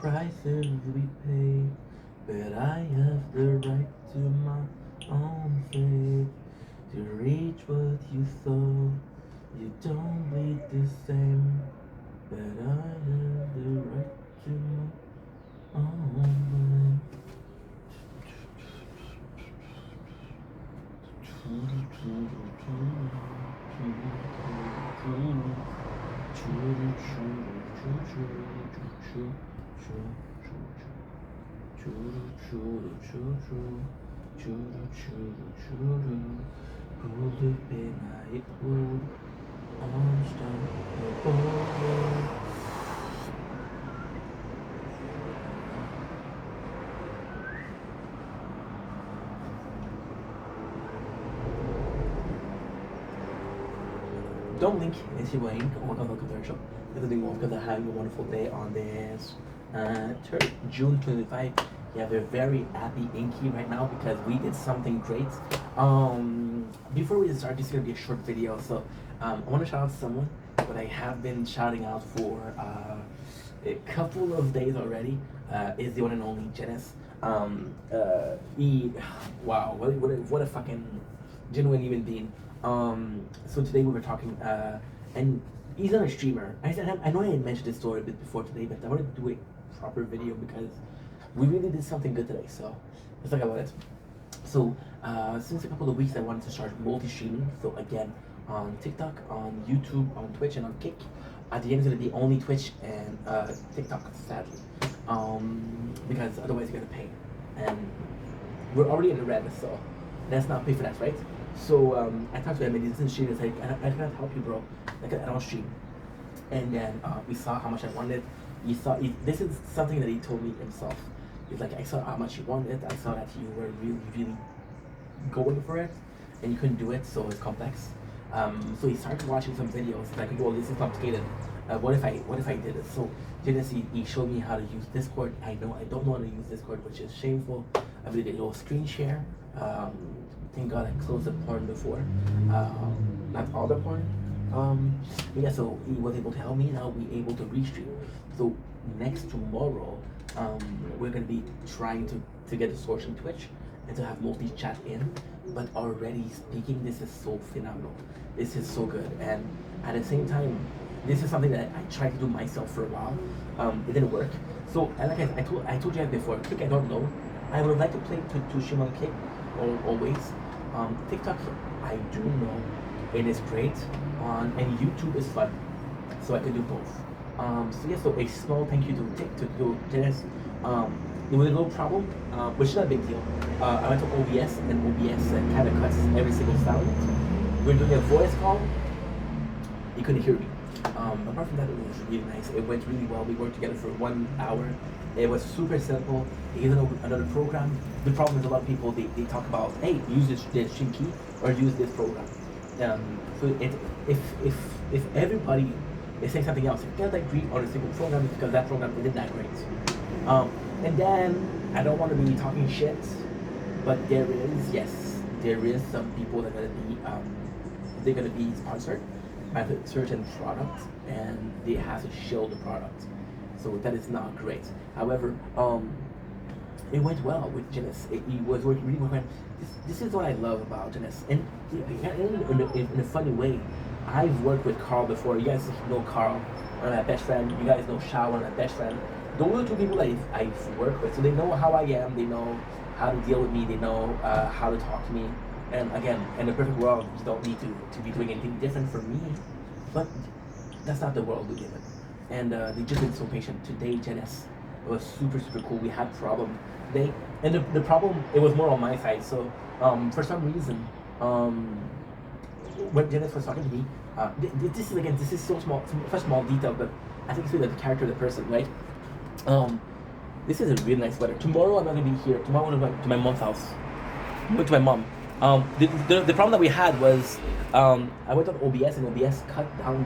prices we pay, but I have the right to my own fate. To reach what you thought, you don't bleed the same, but I have the right to my own way. Don't blink, it's your wing. Oh my god, look at the show. It's doing well because I'm having a wonderful day on this June 25. You have a very happy Inky right now because we did something great. Before we start, this is gonna be a short video, so I want to shout out someone that I have been shouting out for a couple of days already. Is the one and only Janice. Wow, what a fucking genuine human being. So today we were talking, and he's not a streamer. I know I mentioned this story a bit before today, but I wanted to do a proper video because we really did something good today. So let's talk about it. So since a couple of weeks, I wanted to start multi-streaming. So again, on TikTok, on YouTube, on Twitch, and on Kick. At the end, it's gonna be only Twitch and TikTok, sadly, because otherwise you're gonna pay, and we're already in the red, so let's not pay for that, right? So I talked to him and he doesn't stream. He's like, I can't help you, bro. Like, I don't stream. And then we saw how much I wanted. This is something that he told me himself. He's like, I saw how much you wanted. I saw that you were really, really going for it, and you couldn't do it. So it's complex. So he started watching some videos. He's like, well, this is complicated. What if I did it? So Genesee, he showed me how to use Discord. I don't know how to use Discord, which is shameful. I really did a little screen share. Thank God I closed the porn before. Not all the porn. But yeah, so he was able to help me. Now we able to restream. So next tomorrow, we're gonna be trying to get a source in Twitch and to have multi-chat in. But already speaking, this is so phenomenal. This is so good. And at the same time, this is something that I tried to do myself for a while. It didn't work. So like I told you guys before, Kick I don't know. I would like to play to stream on Kick always. TikTok I do know it is great and YouTube is fun, so I can do both. So yeah, so a small thank you to Dennis. There was a little problem, which is not a big deal. I went to OBS and OBS kind of cuts every single sound. We're doing a voice call, you couldn't hear me. Apart from that, it was really nice. It went really well. We worked together for 1 hour. It was super simple. Here's another program. The problem is a lot of people, they talk about, hey, use this stream key or use this program. So if everybody is saying something else, if you can't agree on a single program, it's because that program isn't that great. And then, I don't want to be talking shit, but there is some people that are they're gonna be sponsored by a certain product, and they have to show the product. So that is not great. However, it went well with Janice. It was working really well. This is what I love about Janice. And in a funny way, I've worked with Carl before. You guys know Carl, one of my best friend. You guys know Shao, one of my best friend. Those are the two people that I've worked with. So they know how I am. They know how to deal with me. They know how to talk to me. And again, in the perfect world, you don't need to be doing anything different for me. But that's not the world we live in. And they just been so patient. Today, Janice, it was super, super cool. We had problem today. And the problem, it was more on my side. So for some reason, when Janice was talking to me, this is so small, such small detail, but I think it's really the character of the person, right? This is a really nice weather. Tomorrow I'm not gonna be here. Tomorrow I'm going to my mom's house. I went to my mom. The problem that we had was I went on OBS and OBS cut down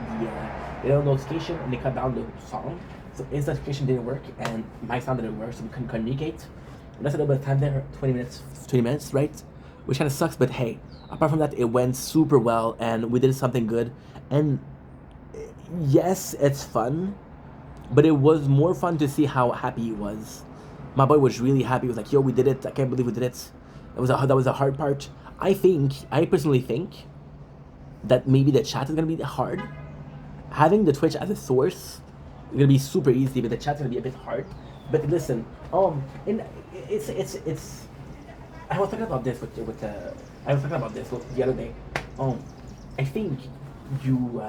the notification and they cut down the song. So instant notification didn't work and my sound didn't work, so we couldn't communicate. And that's a little bit of time there, 20 minutes, right? Which kind of sucks, but hey, apart from that, it went super well and we did something good. And yes, it's fun, but it was more fun to see how happy he was. My boy was really happy. He was like, "Yo, we did it! I can't believe we did it." That was a hard part. I personally think that maybe the chat is gonna be hard. Having the Twitch as a source is gonna be super easy, but the chat's gonna be a bit hard. But listen, and it's. I was talking about this with I was talking about this the other day. I think you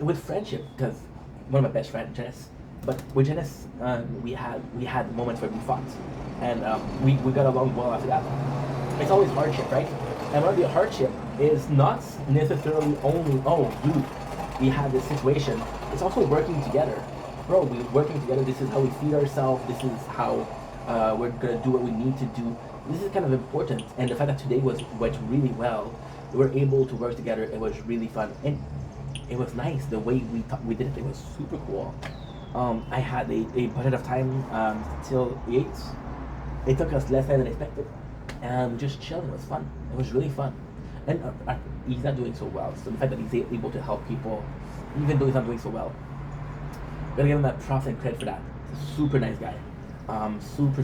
with friendship, because one of my best friends, Janice. But with Janice, we had moments where we fought, and we got along well after that. It's always hardship, right? And one of the hardship is not necessarily only, oh, dude, we have this situation. It's also working together. Bro, we're working together. This is how we feed ourselves. This is how we're gonna do what we need to do. This is kind of important. And the fact that today went really well, we were able to work together. It was really fun, and it was nice the way we did it. It was super cool. I had a budget of time till 8. It took us less time than expected, and we just chilled. It was fun. It was really fun. And he's not doing so well. So the fact that he's able to help people, even though he's not doing so well, gotta give him that props and credit for that. He's a super nice guy. Super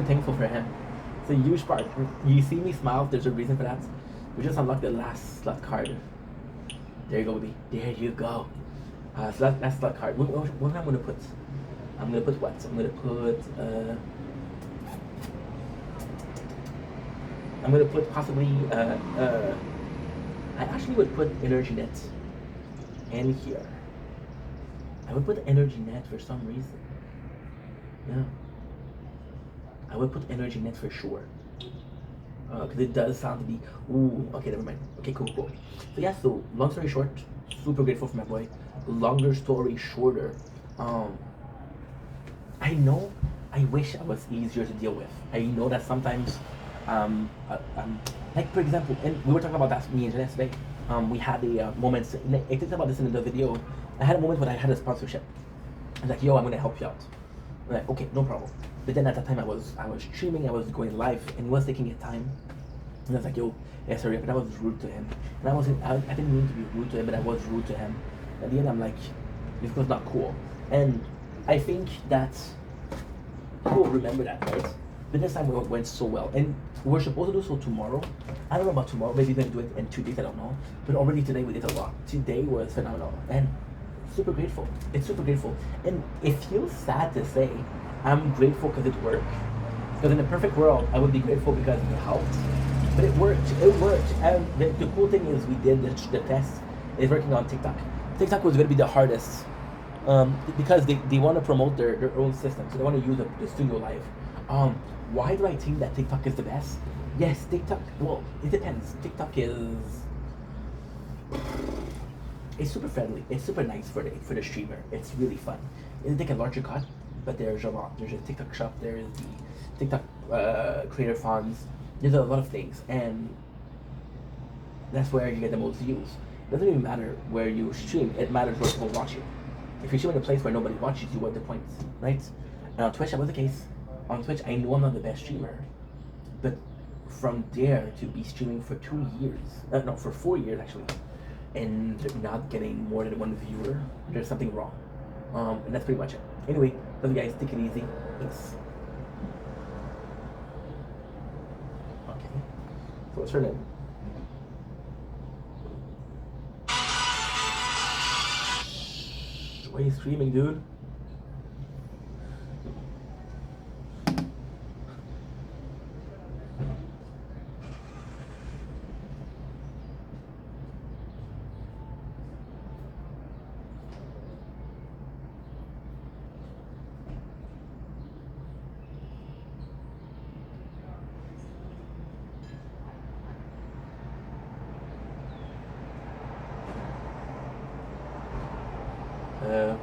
thankful for him. It's a huge part. You see me smile. There's a reason for that. We just unlocked the last slot card. There you go, baby. There you go. So that's slot card. What am I gonna put? I'm gonna put what? I'm gonna put possibly. I actually would put Energy Net in here. I would put Energy Net for some reason. Yeah. I would put Energy Net for sure. Because it does sound to be. Ooh, okay, never mind. Okay, cool. So yeah, so long story short, super grateful for my boy. Longer story shorter. I know. I wish I was easier to deal with. I know that sometimes, like for example, and we were talking about that me and Janice today. We had a moments. I talked about this in the video. I had a moment when I had a sponsorship. I was like, "Yo, I'm gonna help you out." I'm like, "Okay, no problem." But then at that time I was streaming, I was going live, and he was taking his time. And I was like, "Yo, yeah, sorry," but I was rude to him. And I didn't mean to be rude to him, but I was rude to him. At the end, I'm like, this was not cool. And I think that people remember that, right? But this time it went so well. And we're supposed to do so tomorrow. I don't know about tomorrow. Maybe we're going to do it in 2 days. I don't know. But already today we did a lot. Today was phenomenal. And super grateful. It's super grateful. And it feels sad to say I'm grateful because it worked. Because in a perfect world, I would be grateful because it helped. But it worked. It worked. And the cool thing is we did the test. It's working on TikTok. TikTok was going to be the hardest. Because they want to promote their own system. So they want to use the studio live. Why do I think that TikTok is the best? Yes, TikTok, well, it depends. TikTok it's super friendly. It's super nice for the streamer. It's really fun. It'll take a larger cut, but there's a lot. There's a TikTok shop. There's the TikTok creator funds. There's a lot of things, and that's where you get the most views. It doesn't even matter where you stream. It matters where people watch you. If you stream in a place where nobody watches you, what the point, right? And on Twitch, that was the case. On Twitch, I know I'm not the best streamer, but from there to be streaming for 2 years, no, for 4 years actually, and not getting more than one viewer, there's something wrong. And that's pretty much it. Anyway, love you guys. Take it easy. Thanks. Okay. So what's her name? Why are you screaming, dude? Uh,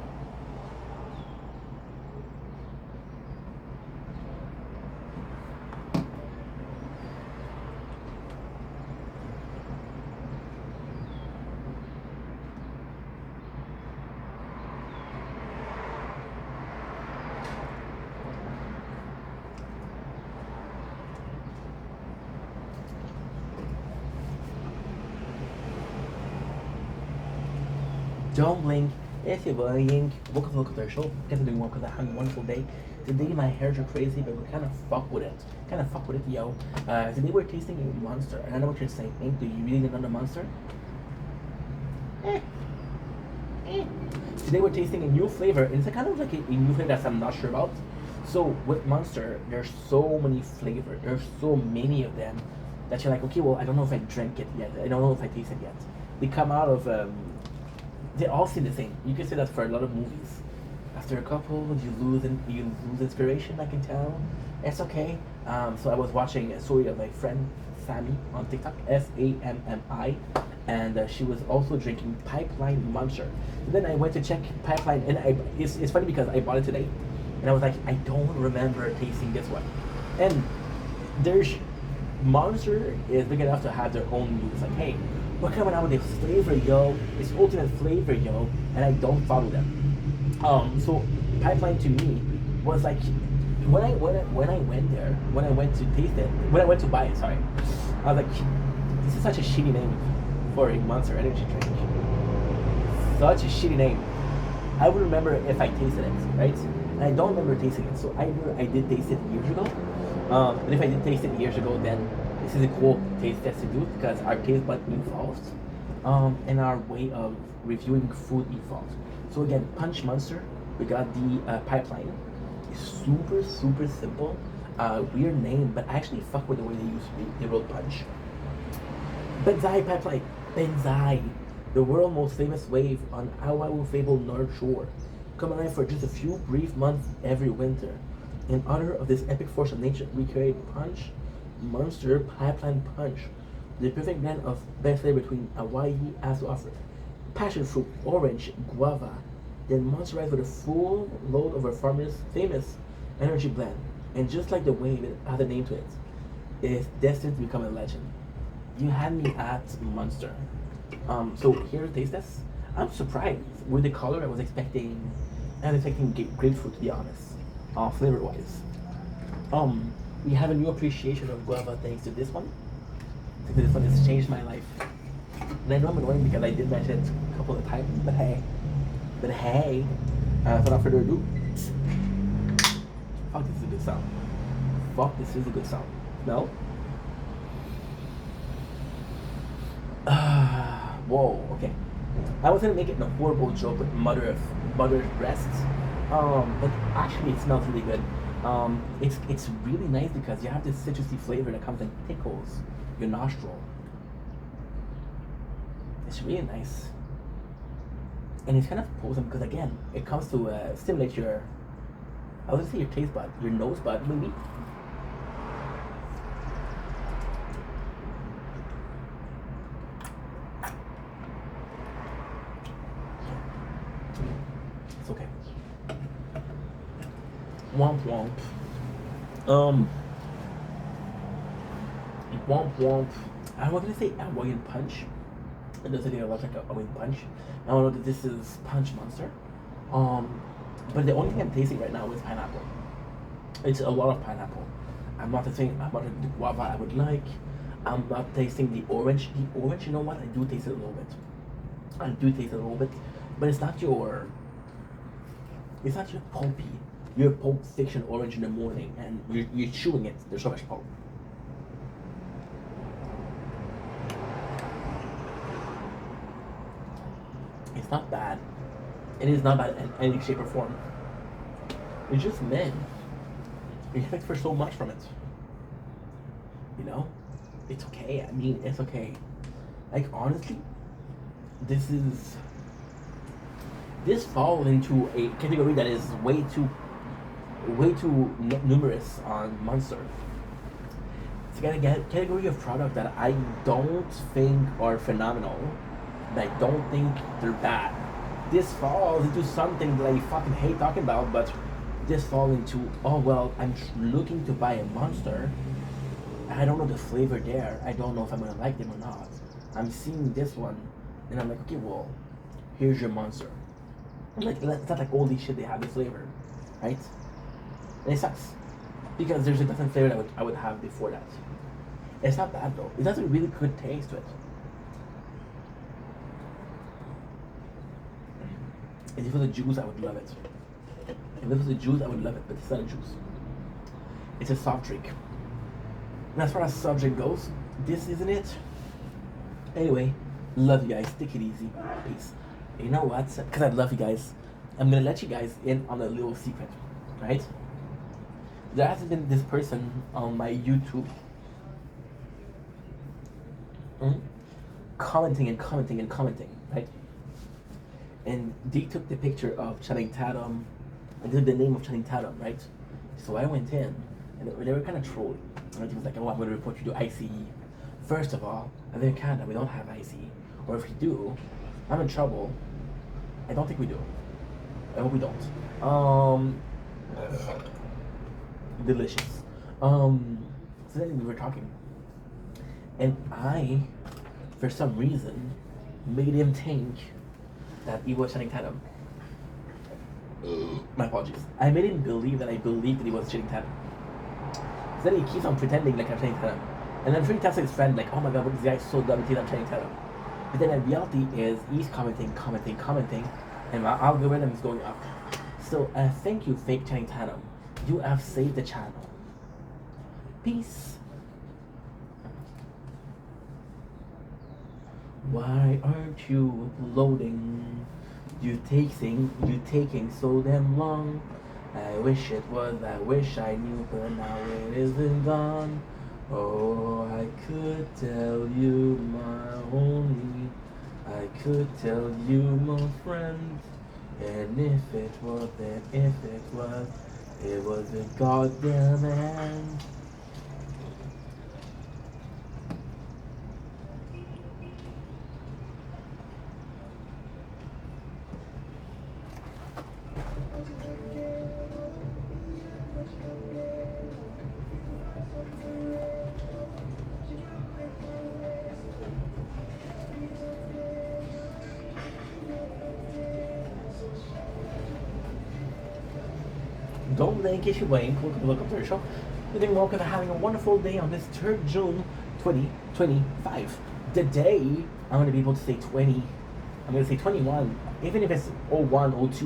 don't blink. Yes, you're buying. Welcome to the show. Guess I'm doing well because I had a wonderful day. Today my hairs are crazy, but we kind of fuck with it. Kind of fuck with it, yo. Today we're tasting a monster. And I know what you're saying. Do you really need another monster? Eh. Eh. Today we're tasting a new flavor. And it's kind of like a new flavor that I'm not sure about. So with Monster, there's so many flavors. There's so many of them that you're like, okay, well, I don't know if I drank it yet. I don't know if I taste it yet. They come out of they all seem the same. You can say that for a lot of movies. After a couple, you lose inspiration. I can tell. It's okay. So I was watching a story of my friend Sammy on TikTok, Sammi, and she was also drinking Pipeline Monster. And then I went to check Pipeline, and it's funny because I bought it today, and I was like, I don't remember tasting this one. And there's Monster is big enough to have their own news. Like, hey, we're coming out with this flavor, yo. This ultimate flavor, yo. And I don't follow them. So Pipeline to me was like when I went there, when I went to taste it, when I went to buy it, sorry, I was like, this is such a shitty name for a Monster Energy drink. Such a shitty name. I would remember if I tasted it, right? And I don't remember tasting it, so I knew I did taste it years ago. And if I did taste it years ago, then this is a cool taste test to do because our taste bud evolved, and our way of reviewing food evolved. So again, Punch Monster, we got the Pipeline. It's super simple, weird name, but I actually fuck with the way they wrote Punch. Benzai Pipeline, Benzai, the world's most famous wave on Oahu Fable North Shore, come alive for just a few brief months every winter. In honor of this epic force of nature, we create Punch Monster Pipeline Punch, the perfect blend of best flavor between Hawaii has to offer. Passion fruit, orange, guava, then monsterized with a full load of our farmer's famous energy blend. And just like the wave it has a name to it, is destined to become a legend. You had me at Monster. So here's taste test. I'm surprised with the color. I was expecting grapefruit, to be honest, flavor wise. We have a new appreciation of guava thanks to this one. I think this one has changed my life. And I know I'm annoying because I did mention it a couple of times, but hey, without further ado, fuck, this is a good sound. Fuck, this is a good sound. No? Whoa, okay. I was gonna make it a horrible joke with mother's breasts, but actually it smells really good. It's really nice because you have this citrusy flavor that comes and tickles your nostril. It's really nice, and it's kind of wholesome because again, it comes to stimulate your, I was gonna say your taste bud, your nose bud maybe. It's okay. Womp womp. Womp womp. I was gonna say Hawaiian Punch. It doesn't even look like a Hawaiian Punch. I don't know that this is Punch Monster. But the only thing I'm tasting right now is pineapple. It's a lot of pineapple. I'm not tasting the guava I would like. I'm not tasting the orange. The orange, you know what? I do taste it a little bit. But it's not your pulpy. Your Pulp Fiction orange in the morning, and you're chewing it. There's so much pulp. It's not bad. It is not bad in any shape or form. It's just men. You expect for so much from it. You know? It's okay. I mean, it's okay. Like, honestly, this falls into a category that is way too numerous on Monster. It's a category of product that I don't think are phenomenal. And I don't think they're bad. This falls into something that I fucking hate talking about, but this falls into, oh well, I'm looking to buy a Monster. I don't know the flavor there. I don't know if I'm gonna like them or not. I'm seeing this one, and I'm like, okay, well, here's your Monster. Like, it's not like all these shit they have the flavor, right? And it sucks because there's a different flavor that I would have before that. It's not bad though. It has a really good taste to it. And if it was a juice, I would love it. If it was a juice, I would love it, but it's not a juice. It's a soft drink. And as far as soft drink goes, this isn't it. Anyway, love you guys. Take it easy. Peace. You know what? Because I love you guys, I'm gonna let you guys in on a little secret, right? There has been this person on my YouTube commenting and commenting and commenting, right? And they took the picture of Channing Tatum and took the name of Channing Tatum, right? So I went in and they were kind of trolling. And he was like, oh, I'm going to report you to ICE. First of all, I think in Canada we don't have ICE. Or if we do, I'm in trouble. I don't think we do. I hope we don't. Delicious. So then we were talking. And I, for some reason, made him think that he was Channing Tatum. My apologies. I made him believe that I believed that he was Channing Tatum. So then he keeps on pretending like I'm Channing Tatum. And I'm sure he tells his friend like, oh my god, what is this guy so dumb, he thinks I'm Channing Tatum. But then the reality is he's commenting, and my algorithm is going up. So thank you, fake Channing Tatum. You have saved the channel. Peace. Why aren't you loading? You taking so damn long. I wish I knew, but now it isn't gone. Oh, I could tell you I could tell you my friend. And if it was, it was a goddamn end. Don't blink if you blink. Welcome to the show. You're doing welcome to having a wonderful day on this 3rd June 2025. Today, I'm going to be able to say 20. I'm going to say 21. Even if it's 01, 02, it's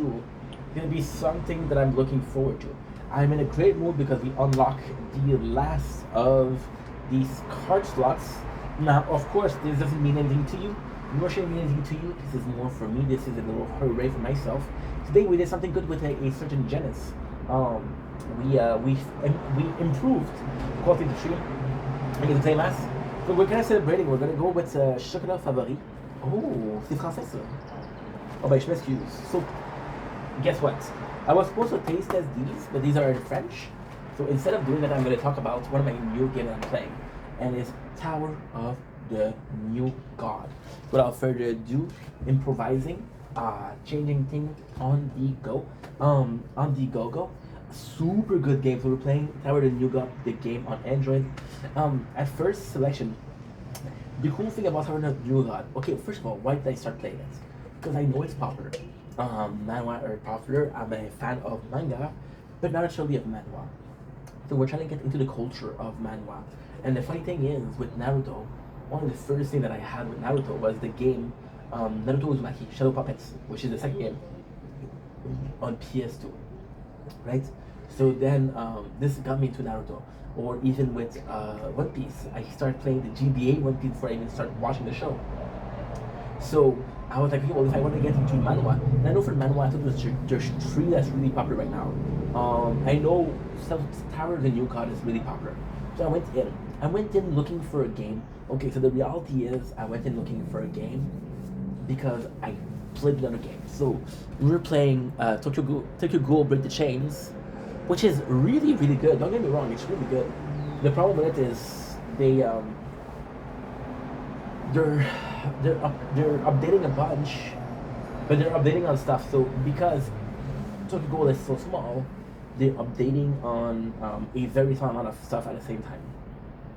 going to be something that I'm looking forward to. I'm in a great mood because we unlock the last of these card slots. Now, of course, this doesn't mean anything to you. Nor should it mean anything to you. This is more for me. This is a little hooray for myself. Today, we did something good with a certain Genesis. We improved the quality of the stream. I get the same as. So we're kind of celebrating. We're gonna go with chocolat favori. Oh, c'est français ça. Oh ben je m'excuse. So guess what? I was supposed to taste test these, but these are in French. So instead of doing that, I'm gonna talk about one of my new games I'm playing, and it's Tower of the New God. Without further ado, improvising. Changing things on the go. On the go. Super good game. So we're playing Tower of the New God, the game on Android. At first selection, the cool thing about Tower of the New God. Okay, first of all, why did I start playing it? Because I know it's popular. Manhwa are popular. I'm a fan of manga, but not necessarily of manhwa. So we're trying to get into the culture of manhwa. And the funny thing is, with Naruto, one of the first things that I had with Naruto was the game Naruto Uzumaki, Shadow Puppets, which is the second game on PS2, right? So then this got me into Naruto, or even with One Piece. I started playing the GBA One Piece before I even started watching the show. So I was like, okay, well, if I want to get into manhwa, and I know for manhwa, I think there's three that's really popular right now. I know Tower of the New God is really popular. So I went in looking for a game. Okay, so the reality is I went in looking for a game because I played another game. So we were playing Tokyo Ghoul Break the Chains, which is really, really good. Don't get me wrong, it's really good. The problem with it is they're updating a bunch, but they're updating on stuff. So because Tokyo Ghoul is so small, they're updating on a very small amount of stuff at the same time,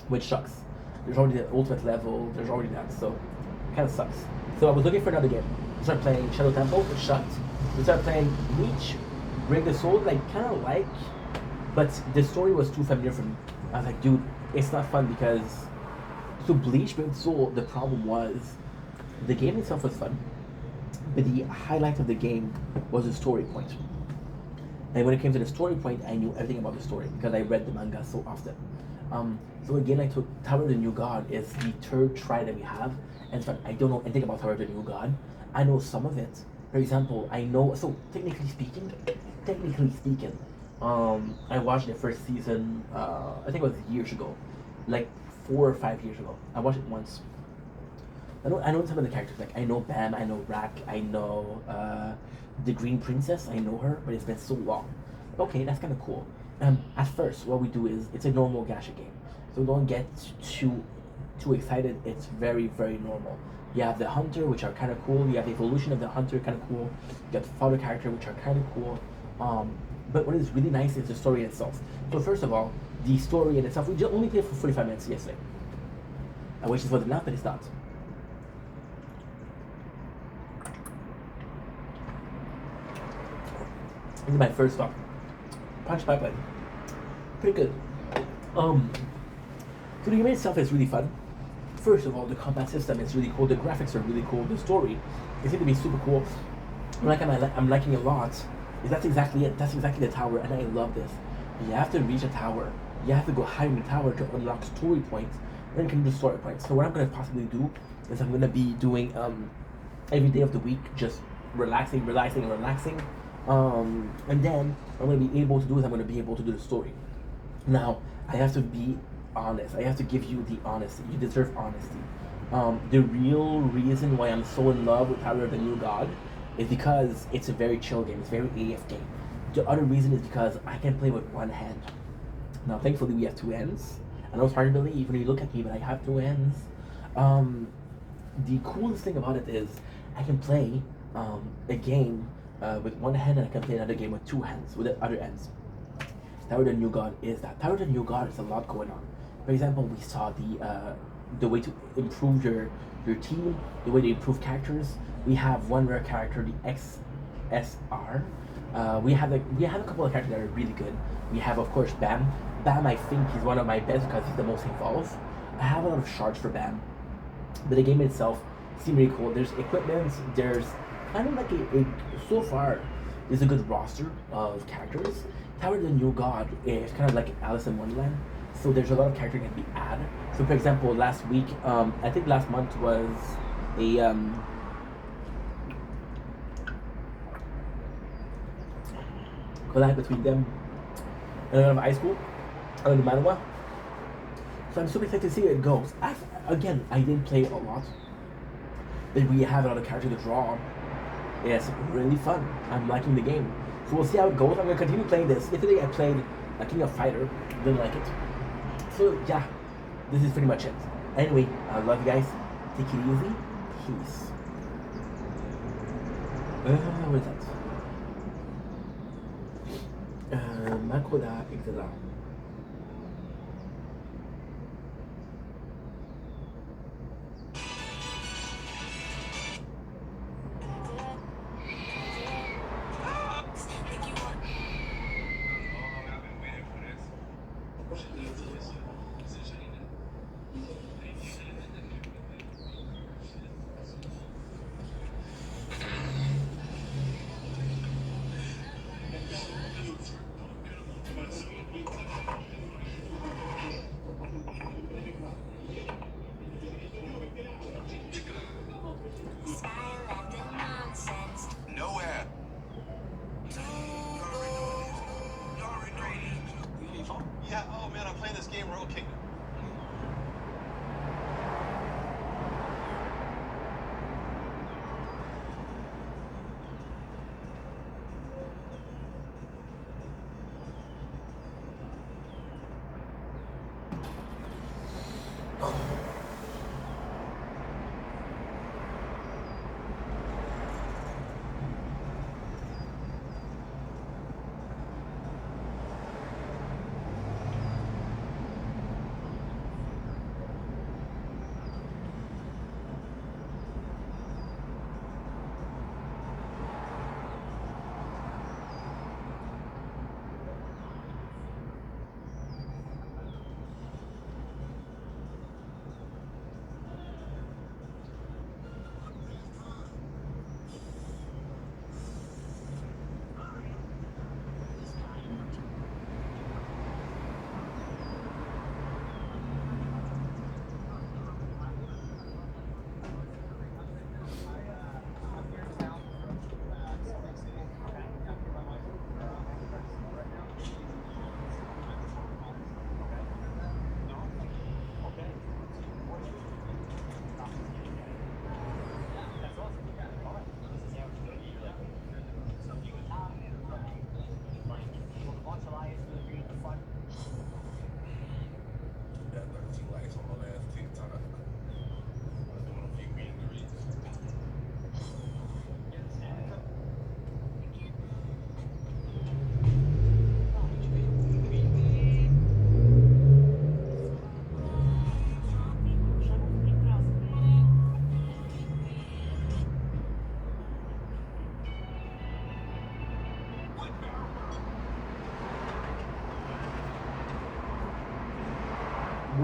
which sucks. There's already the ultimate level, there's already that, so it kind of sucks. So I was looking for another game. We started playing Shadow Temple, which sucked. We started playing Bleach, Break the Soul, kind of like, but the story was too familiar for me. I was like, dude, it's not fun because, so Bleach, Break the Soul, the problem was, the game itself was fun. But the highlight of the game was the story point. And when it came to the story point, I knew everything about the story because I read the manga so often. So again, I took Tower of the New God is the third try that we have, and so I don't know anything about Tower of the New God. I know some of it. For example, I know. So technically speaking, I watched the first season. I think it was years ago, like 4 or 5 years ago. I watched it once. I know some of the characters. Like I know Bam, I know Rack, I know the Green Princess. I know her, but it's been so long. Okay, that's kind of cool. At first, what we do is it's a normal gacha game, so don't get too excited. It's very normal. You have the hunter, which are kind of cool. You have the evolution of the hunter, kind of cool. You got the father character, which are kind of cool. But what is really nice is the story itself. So first of all, the story in itself. We just only played for 45 minutes yesterday. I wish it was enough, but it's not. This is my first stop. Punch Pipeline. Pretty good. So the game itself is really fun. First of all, the combat system is really cool. The graphics are really cool. The story is going to be super cool. I'm liking a lot. Is that's exactly it. That's exactly the tower, and I love this. You have to reach a tower. You have to go higher in the tower to unlock story points. Then you can do story points. So what I'm going to possibly do is I'm going to be doing every day of the week, just relaxing. And then I'm going to be able to do is I'm going to be able to do the story. Now, I have to be honest. I have to give you the honesty. You deserve honesty. The real reason why I'm so in love with Tower of the New God is because it's a very chill game. It's very AF game. The other reason is because I can play with one hand. Now, thankfully, we have two hands. I know it's hard to believe when you look at me, but I have two hands. The coolest thing about it is I can play a game with one hand, and I can play another game with two hands, with the other ends. Tower of the New God is that. Tower of the New God is a lot going on. For example, we saw the way to improve your team, the way to improve characters. We have one rare character, the XSR. We have a couple of characters that are really good. We have, of course, Bam. Bam, I think he's one of my best because he's the most involved. I have a lot of shards for Bam, but the game itself seems really cool. There's equipment. There's kind of like so far there's a good roster of characters. Tower of the New God is kind of like Alice in Wonderland. So there's a lot of characters that can be added. So for example, last week, I think last month was a collab between them and another high school, another manhwa. So I'm super excited to see where it goes. Again, I didn't play a lot, but we have another character to draw. It's really fun. I'm liking the game. So we'll see how it goes. I'm going to continue playing this. Yesterday I played a King of Fighter. Didn't like it. So yeah, this is pretty much it. Anyway, I love you guys. Take it easy. Peace. What is that? Makoda, etc.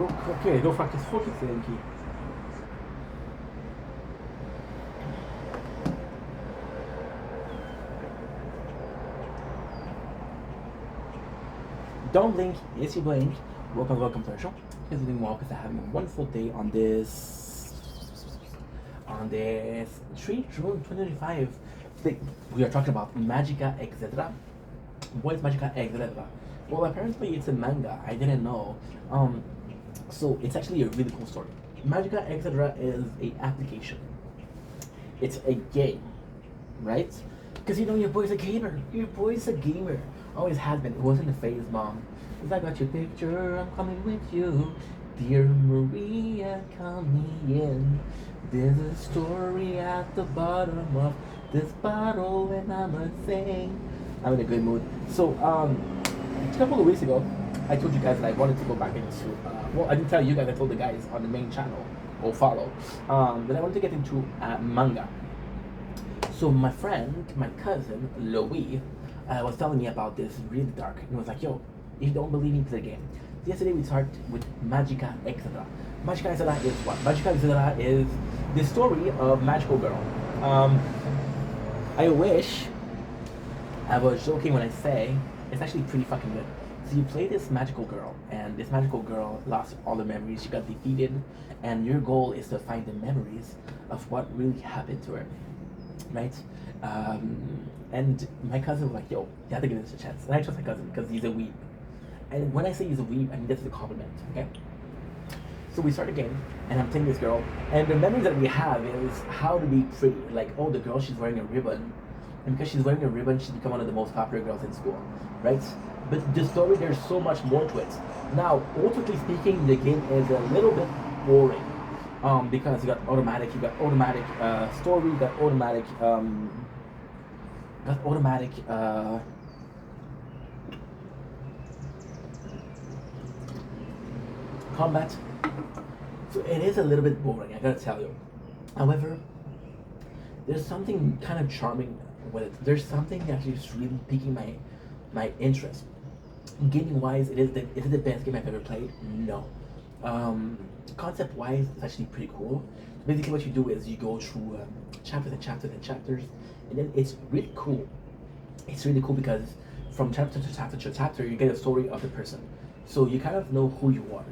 okej, då faktiskt folket säger en key. Don't blink, yes you blink. Welcome to our show. Hope you're doing well because I'm having a wonderful day on this 3 June 2025. We are talking about Magica Etc. What is Magica Etc.? Well, apparently it's a manga. I didn't know. So it's actually a really cool story. Magica Etc. is a application. It's a game, right? Because you know your boy's a gamer. Your boy's a gamer. Always has been. It wasn't a phase, mom. Cause I got your picture. I'm coming with you, dear Maria. Come in. There's a story at the bottom of this bottle, and I'ma sing. I'm in a good mood. So, a couple of weeks ago, I told you guys that I wanted to go back into. Well, I didn't tell you guys. I told the guys on the main channel or follow that I wanted to get into manga. So my friend, my cousin Louis, was telling me about this really dark. And he was like, "Yo, if you don't believe me, play the game." So yesterday we started with Magica Etc. Magica Etc. is what? Magica Etc. is the story of Magical Girl. I wish I was joking when I say it's actually pretty fucking good. So you play this magical girl, and this magical girl lost all her memories. She got defeated, and your goal is to find the memories of what really happened to her, right? And my cousin was like, "Yo, you have to give this a chance." And I trust my cousin because he's a weeb. And when I say he's a weeb, I mean this is a compliment, okay? So we start a game, and I'm playing this girl, and the memories that we have is how to be pretty. Like, oh, the girl, she's wearing a ribbon, and because she's wearing a ribbon, she's become one of the most popular girls in school, right? But the story, there's so much more to it. Now, ultimately speaking, the game is a little bit boring, because you got automatic story, you got automatic combat. So it is a little bit boring, I gotta tell you. However, there's something kind of charming with it. There's something that is really piquing my interest. Gaming wise, is it the best game I've ever played? No. Concept wise, it's actually pretty cool. Basically, what you do is you go through chapters and chapters and chapters, and then it's really cool. It's really cool because from chapter to chapter to chapter, you get a story of the person. So you kind of know who you are.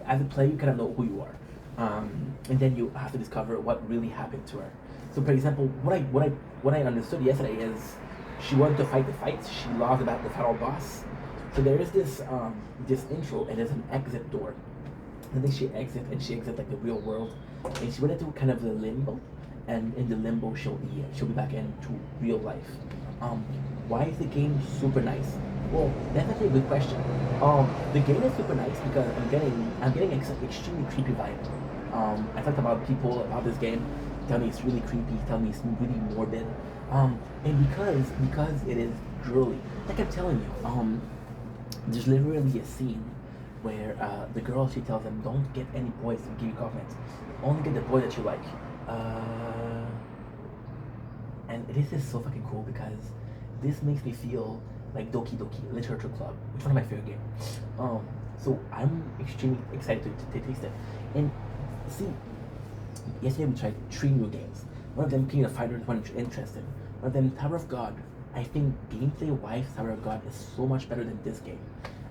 As a player, you kind of know who you are. And then you have to discover what really happened to her. So, for example, what I understood yesterday is she wanted to fight the fights. She lost about the final boss. So there is this intro, and there's an exit door. And then she exits like the real world, and she went into kind of the limbo, and in the limbo she'll be back into real life. Why is the game super nice? Well, that's actually a good question. The game is super nice because I'm getting extremely creepy vibes. I talked about people about this game, tell me it's really creepy, tell me it's really morbid. And because it is girly, like I'm telling you, there's literally a scene where the girl, she tells them, "Don't get any boys to give you compliments. Only get the boy that you like." And this is so fucking cool because this makes me feel like Doki Doki Literature Club. It's one of my favorite games. So I'm extremely excited to taste it. And see, yesterday we tried 3 new games. One of them King of Fighters, one interested. One of them Tower of God. I think gameplay-wise, Tower of God is so much better than this game.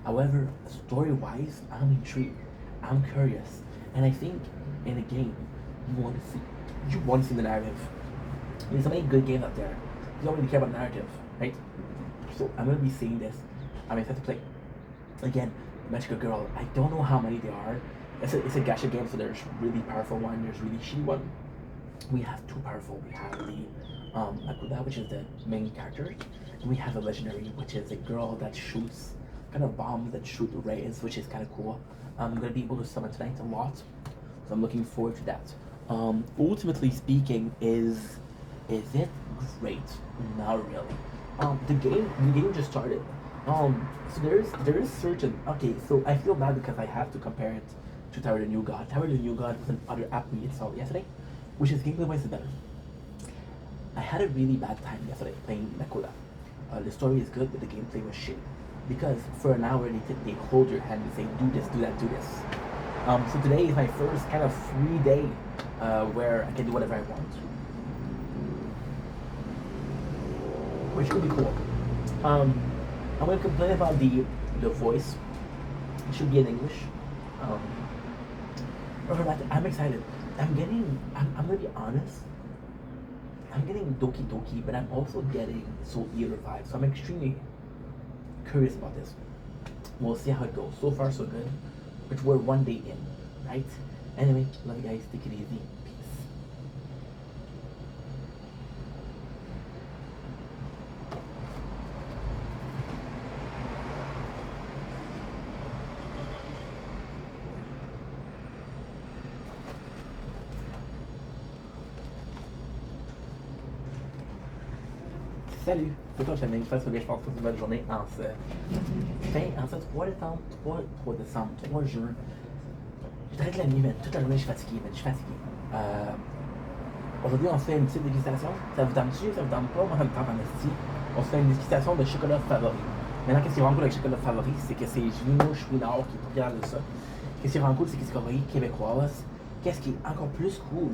However, story-wise, I'm intrigued. I'm curious. And I think in a game, you want to see the narrative. There's so many good games out there. You don't really care about narrative, right? So I'm gonna be seeing this. I'm excited to play. Again, Magical Girl. I don't know how many there are. It's a gacha game, so there's really powerful one. There's really shitty one. We have 2 powerful. We have the Akuda, which is the main character, and we have a legendary, which is a girl that shoots kind of bombs that shoot rays, which is kind of cool. I'm gonna be able to summon tonight a lot, so I'm looking forward to that. Ultimately speaking, is it great? Not really. The game just started. So there is certain, okay, so I feel bad because I have to compare it to Tower of the New God. Tower of the New God was another app we installed yesterday, which is gameplay wise better. I had a really bad time yesterday playing Nakoda. The story is good, but the gameplay was shit. Because for an hour they hold your hand and say, do this, do that, do this. So today is my first kind of free day where I can do whatever I want, which could be cool. I'm gonna complain about the voice. It should be in English. Um, I'm excited. I'm gonna be honest. I'm getting Doki Doki, but I'm also getting Soul Eater vibes. So I'm extremely curious about this. We'll see how it goes. So far, so good. But we're one day in, right? Anyway, love you guys. Take it easy. Peace. Salut! C'est toi, Chanel. J'espère que je passe toute une bonne journée en ce 3 décembre, 3 juin. Je traite la nuit, mais toute la journée, je suis fatigué, mais je suis fatigué. Aujourd'hui, on se fait une petite dégustation. Ça vous tente-tu? Ça vous tente pas? Moi, ça me tente en esti. On se fait une dégustation de chocolat favori. Maintenant, qu'est-ce qui est vraiment cool avec le chocolat favori? C'est que c'est Gino Chouinard qui est propriétaire de ça. Qu'est-ce qui est vraiment cool? C'est que c'est compagnie québécoise. Qu'est-ce qui est encore plus cool?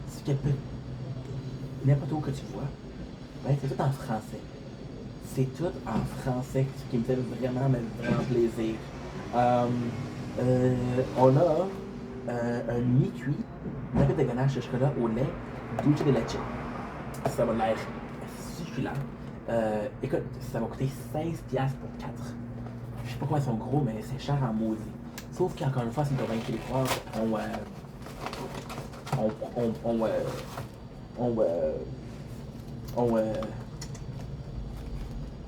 C'est que n'importe où que tu vois, ben, c'est tout en français. C'est tout en français, ce qui me fait vraiment, mais vraiment plaisir. On a un mi-cuit, nugget de ganache de chocolat au lait, dulce de leche. Ça va l'air succulent. Écoute, ça va coûter 16$ pour 4. Je sais pas comment ils sont gros, mais c'est cher en maudit. Sauf qu'encore une fois, c'est une compagnie québécoise.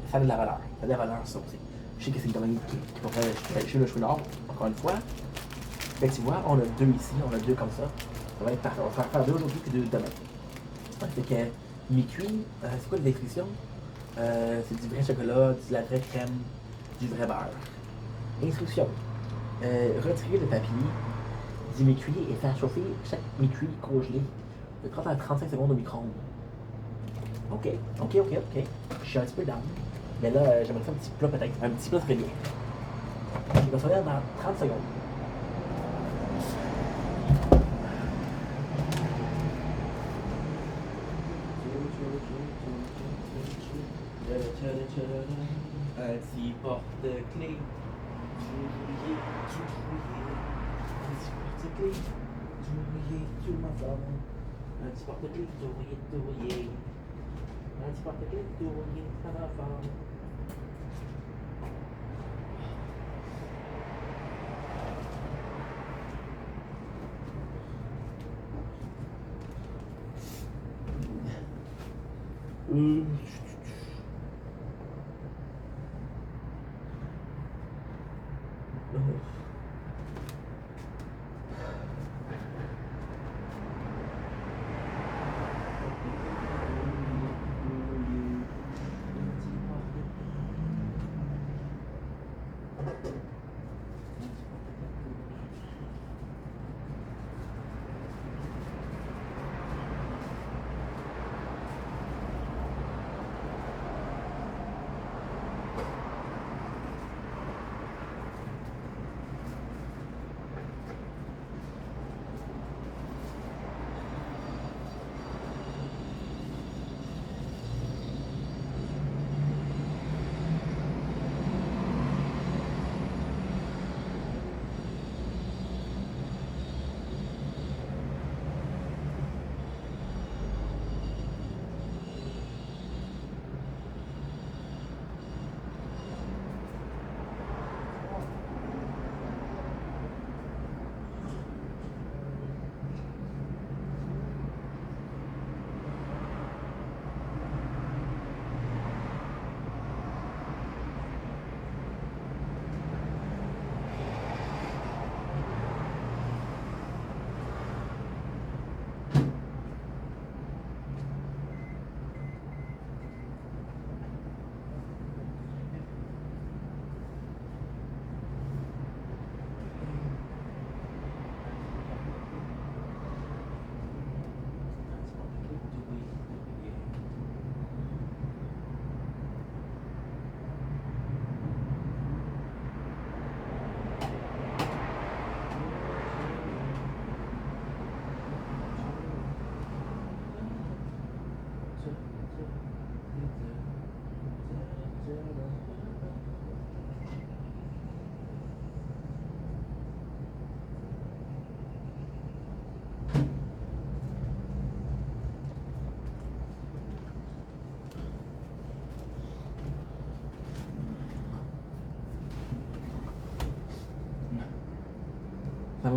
Ça a de la valeur. Ça a de la valeur, ça aussi. Je sais que c'est une compagnie qui pourrait chez le Chouinard, encore une fois. Fait que tu vois, on a deux ici, on a deux comme ça. Ça va être parfait. On va faire deux aujourd'hui et deux demain. Fait que mi-cuit, c'est quoi les descriptions? C'est du vrai chocolat, de la vraie crème, du vrai beurre. Instruction. Retirer le papier du mi-cuit et faire chauffer chaque mi-cuit congelé de 30 à 35 secondes au micro-ondes. Ok. Je suis un petit peu down. Mais là, j'aimerais faire un petit plat peut-être. Un petit plat très bien. Je vais faire dans 30 secondes. Un petit porte-clés. Un petit porte-clés. Tout ma femme. Un petit porte-clés. Un petit porte-clés. Tout ma femme.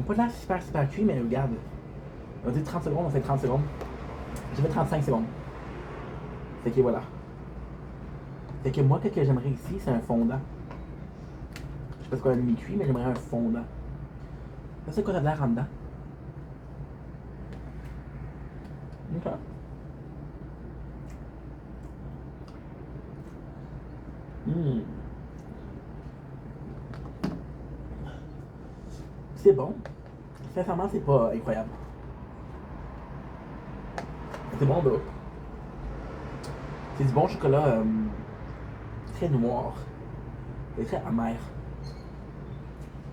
ont pas l'air super cuit, mais regarde. On dit 30 secondes, on fait 30 secondes. J'ai fait 35 secondes. Fait que voilà. Fait que moi, ce que j'aimerais ici, c'est un fondant. Je sais pas ce qu'on a mi-cuit, mais j'aimerais un fondant. Ça, c'est quoi de l'air en dedans? Ok. Mmh. C'est bon. Sincèrement, c'est pas incroyable. C'est bon, là. C'est du bon chocolat très noir. Et très amer.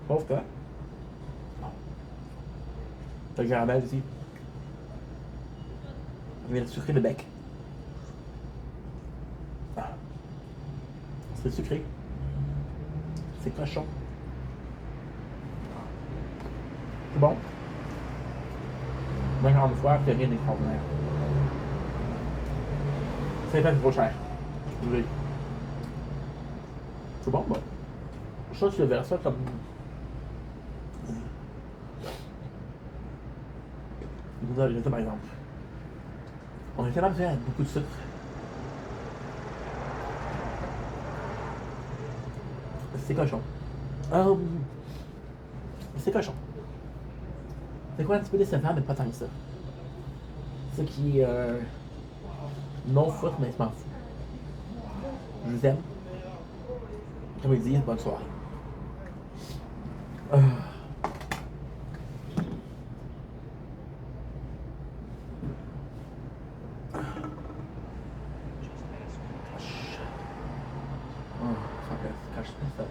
Sauf que. T'as le caramel ici. Il vient de sucrer le bec. Ah. C'est sucré. C'est cochon. C'est bon. Mais encore une fois, c'est rien d'extraordinaire. C'est pas trop cher. Oui. C'est bon, bon. Ça, tu verras ça comme. Vous avez ça par exemple. On est tellement fait avec beaucoup de sucre. C'est cochon. C'est cochon. C'est quoi un petit peu décevant, mais pas tant que ça. Ce qui est non foot, mais je m'en fous. Je vous aime. Comme ils disent, bonne soirée. Fuck it. Cache ça.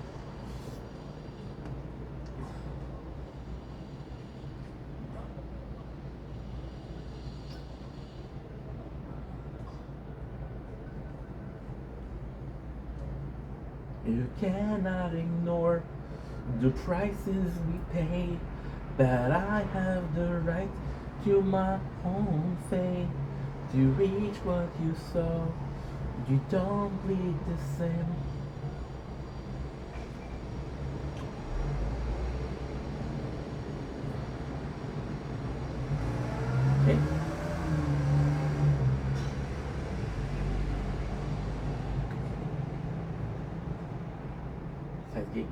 You cannot ignore the prices we pay, but I have the right to my own fate. To reach what you saw, you don't bleed the same. Okay. Ça se gagne.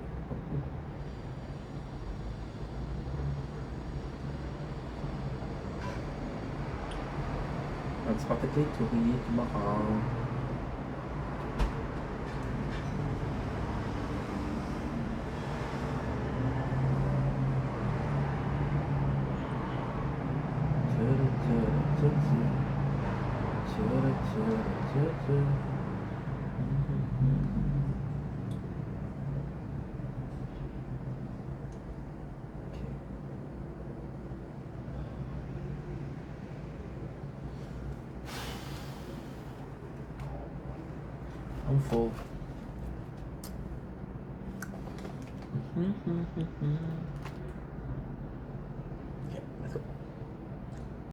Un petit porte-clés tout rouillé, tout marrant. I'm full.